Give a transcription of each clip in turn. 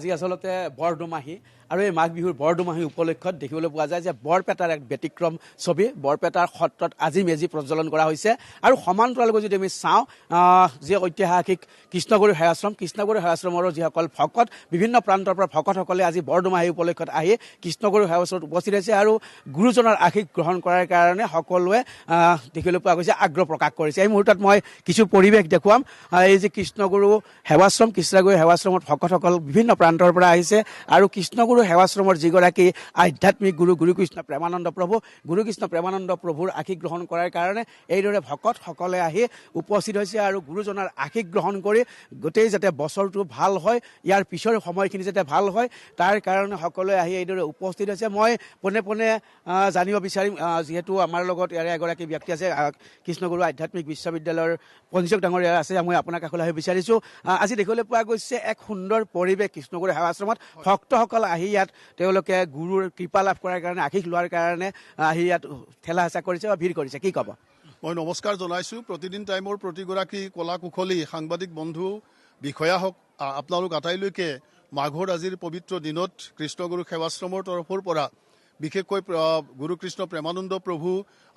আজি আচলতে বৰদুমাহী আৰু এই মাঘ বিহুৰ বৰদুমাহী উপলক্ষত দেখিবলৈ পোৱা যায় যে বৰপেটাৰ এক ব্যতিক্ৰম ছবি। বৰপেটাৰ সত্ৰত আজি মেজি প্ৰজ্বলন কৰা হৈছে আৰু সমান্তৰালকৈ যদি আমি চাওঁ যি ঐতিহাসিক কৃষ্ণগুৰু সেৱাশ্ৰমৰো যিসকল ভকত বিভিন্ন প্ৰান্তৰ পৰা ভকতসকলে আজি বৰদুমাহী উপলক্ষত আহি কৃষ্ণগুৰু সেৱাশ্ৰমত উপস্থিত হৈছে আৰু গুৰুজনৰ আশীষ গ্ৰহণ কৰাৰ কাৰণে সকলোৱে দেখিবলৈ পোৱা গৈছে আগ্ৰহ প্ৰকাশ কৰিছে। এই মুহূৰ্তত মই কিছু পৰিৱেশ দেখুৱাম। এই যে কৃষ্ণগুৰু সেৱাশ্ৰমত ভকতসকল বিভিন্ন প্ৰান্তৰ পৰা আহিছে আৰু কৃষ্ণগুৰু সেৱাশ্ৰমৰ যিগৰাকী আধ্যাত্মিক গুৰু গুৰুকৃষ্ণ প্ৰেমানন্দ প্ৰভুৰ আশীষ গ্ৰহণ কৰাৰ কাৰণে এইদৰে ভকতসকলে আহি উপস্থিত হৈছে আৰু গুৰুজনাৰ আশীষ গ্ৰহণ কৰি গোটেই যাতে বছৰটো ভাল হয়, ইয়াৰ পিছৰ সময়খিনি যাতে ভাল হয় তাৰ কাৰণে সকলোৱে আহি এইদৰে উপস্থিত হৈছে। মই পোনে পোনে জানিব বিচাৰিম, যিহেতু আমাৰ লগত ইয়াৰে এগৰাকী ব্যক্তি আছে, কৃষ্ণগুৰু আধ্যাত্মিক বিশ্ববিদ্যালয়ৰ পঞ্চক ডাঙৰীয়া আছে, মই আপোনাৰ কাষলৈ আহিব বিচাৰিছোঁ। আজি দেখিবলৈ পোৱা গৈছে এক সুন্দৰ পৰিৱেশ কৃষ্ণগুৰু সেৱাশ্ৰমত। ভক্তসকল আহি ইয়াত তেওঁলোকে গুৰুৰ কৃপা লাভ কৰাৰ কাৰণে আশীষ লোৱাৰ কাৰণে আহি ইয়াত ঠেলা হেঁচা কৰিছে বা ভিৰ কৰিছে। কি ক'ব? মই নমস্কাৰ জনাইছোঁ। প্ৰতিদিন টাইমৰ প্ৰতিগৰাকী কলা কুশলী সাংবাদিক বন্ধু বিষয়া হওক, আপোনালোক আটাইলৈকে মাঘৰ আজিৰ পবিত্ৰ দিনত কৃষ্ণগুৰু সেৱাশ্ৰমৰ তৰফৰ পৰা বিশেষকৈ গুৰুকৃষ্ণ প্ৰেমানন্দ প্ৰভু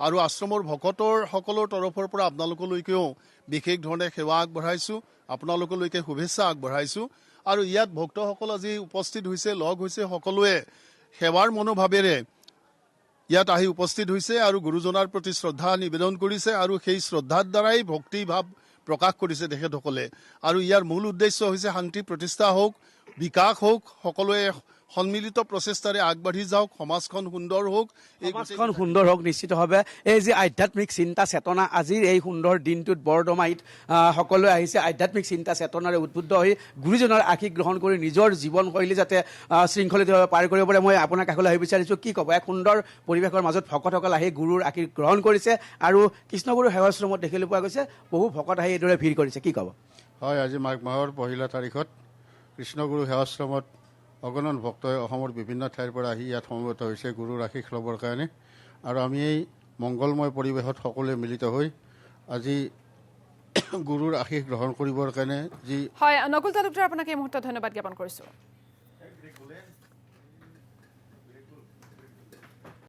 আৰু আশ্ৰমৰ ভকতৰ সকলৰ তৰফৰ পৰা আপোনালোকলৈকেও বিশেষ ধৰণে সেৱা আগবঢ়াইছোঁ, আপোনালোকলৈকে শুভেচ্ছা আগবঢ়াইছোঁ। আৰু ইয়াত ভক্তসকল আজি উপস্থিত হৈছে, লগ হৈছে, সকলোৱে সেৱাৰ মনোভাৱেৰে ইয়াত আহি উপস্থিত হৈছে আৰু গুৰুজনাৰ প্ৰতি শ্ৰদ্ধা নিবেদন কৰিছে আৰু সেই শ্ৰদ্ধাৰ দ্বাৰাই ভক্তি ভাৱ প্ৰকাশ কৰিছে তেখেতসকলে। আৰু ইয়াৰ মূল উদ্দেশ্য হৈছে শান্তি প্ৰতিষ্ঠা হওক, বিকাশ হওক, সকলোৱে সন্মিলিত প্ৰচেষ্টাৰে আগবাঢ়ি যাওক, সমাজখন সুন্দৰ হওক। নিশ্চিতভাৱে এই যে আধ্যাত্মিক চিন্তা চেতনা আজিৰ এই সুন্দৰ দিনটোত বৰদমাহীত সকলোৱে আহিছে আধ্যাত্মিক চিন্তা চেতনাৰে উদ্বুদ্ধ হৈ গুৰুজনাৰ আশীষ গ্ৰহণ কৰি নিজৰ জীৱনশৈলী যাতে শৃংখলিতভাৱে পাৰ কৰিব পাৰে। মই আপোনাৰ কাষলৈ আহিব বিচাৰিছোঁ, কি ক'ব? এক সুন্দৰ পৰিৱেশৰ মাজত ভকতসকল আহি গুৰুৰ আশীষ গ্ৰহণ কৰিছে আৰু কৃষ্ণগুৰু সেৱাশ্ৰমত দেখিবলৈ পোৱা গৈছে বহু ভকত আহি এইদৰে ভিৰ কৰিছে। কি ক'ব? হয়, আজি মাঘ মাহৰ পহিলা তাৰিখত কৃষ্ণগুৰু সেৱাশ্ৰমত অগণন ভক্তই অসমৰ বিভিন্ন ঠাইৰ পৰা আহি ইয়াত সমবেত হৈছে গুৰুৰ আশীষ ল'বৰ কাৰণে। আৰু আমি এই মংগলময় পৰিৱেশত সকলোৱে মিলিত হৈ আজি গুৰুৰ আশীষ গ্ৰহণ কৰিবৰ কাৰণে হয়, নকুল তালুকদাৰ আপোনাক এই মুহূৰ্তত ধন্যবাদ জ্ঞাপন কৰিছোঁ।